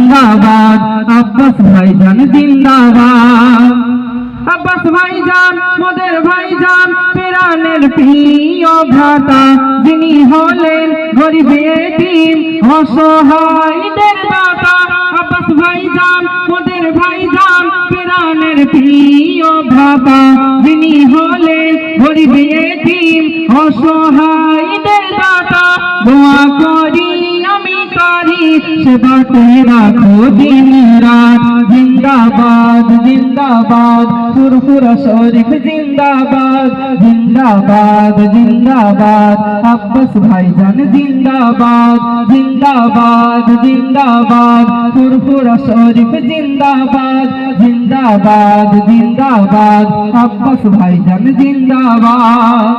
জিন্দাবাদ, আব্বাস ভাইজান জিন্দাবাদ। আব্বাস ভাইজান মোদের ভাইজান, প্রাণের প্রিয় ভ্রাতা, যিনি হলেন গরিব এতিম অসহায়দের দাতা। আব্বাস ভাইজান মোদের ভাইজান, প্রাণের প্রিয় ভ্রাতা, যিনি হলেন গরিব এতিম অসহায়দের দাতা। দোয়া করি আমি করি সেবাতে রাখো দিন রাত। জিন্দাবাদ জিন্দাবাদ, ফুরফুরা শরীফ জিন্দাবাদ, জিন্দাবাদ জিন্দাবাদ, আব্বাস ভাইজান জিন্দাবাদ, জিন্দাবাদ জিন্দাবাদ, ফুরফুরা শরীফ জিন্দাবাদ, জিন্দাবাদ জিন্দাবাদ, আব্বাস ভাইজান জিন্দাবাদ।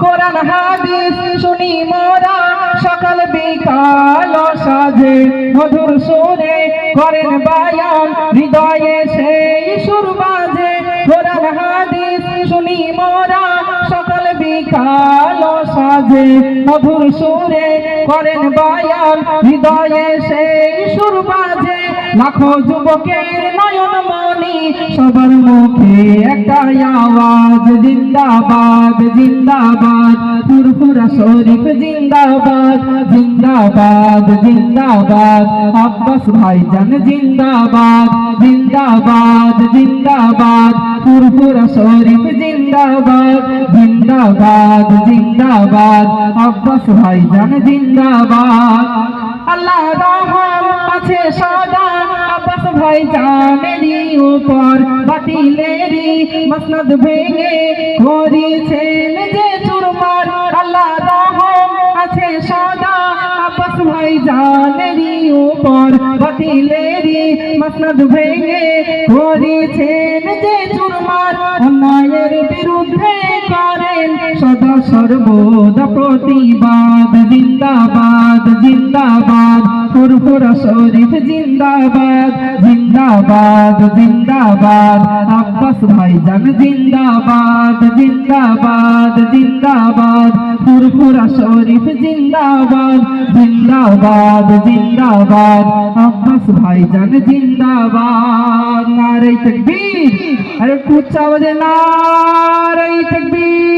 কোরআন হাদিস শুনি মোরা সকাল বিকাল সাজে, মধুর সুরে করেন বায়ান, হৃদয়ে সেই সুর বাজে। কোরআন হাদিস শুনি মোরা সকাল বিকাল সাজে, মধুর সুরে করেন বায়ান, হৃদয়ে সেই সুর বাজে। লাখো যুবকের নয়ন মনি, সবার মুখে একটাই আওয়াজ, জিন্দাবাদ জিন্দাবাদ, ফুরফুরা শরীফ জিন্দাবাদ, জিন্দাবাদ জিন্দাবাদ, আব্বাস ভাইজান জিন্দাবাদ, জিন্দাবাদ জিন্দাবাদ, ফুরফুরা শরীফ জিন্দাবাদ, জিন্দাবাদ জিন্দাবাদ, আব্বাস ভাইজান জিন্দাবাদ। আল্লাহ রহম আছে সদা আব্বাস ভাইজানেরই উপর, বাতিলেরই মসনদ ভেঙে করেছেন যে চুরমার। আল্লাহ রহম আছে সদা আব্বাস ভাইজানেরই উপর, বাতিলেরই মসনদ ভেঙে করেছেন যে চুরমার। অন্যায়ের বিরুদ্ধে করেন সদা সর্বদা প্রতিবাদ, জিন্দাবাদ জিন্দাবাদ, ফুরফুরা শরীফ জিন্দাবাদ, জিন্দাবাদ জিন্দাবাদ, আব্বাস ভাইজান জিন্দাবাদ, জিন্দাবাদ জিন্দাবাদ, ফুরফুরা শরীফ জিন্দাবাদ, জিন্দাবাদ জিন্দাবাদ, আব্বাস ভাইজান জিন্দাবাদ। নারে তাকবীর, আরে উচ্চ আওয়াজে নারে তাকবীর।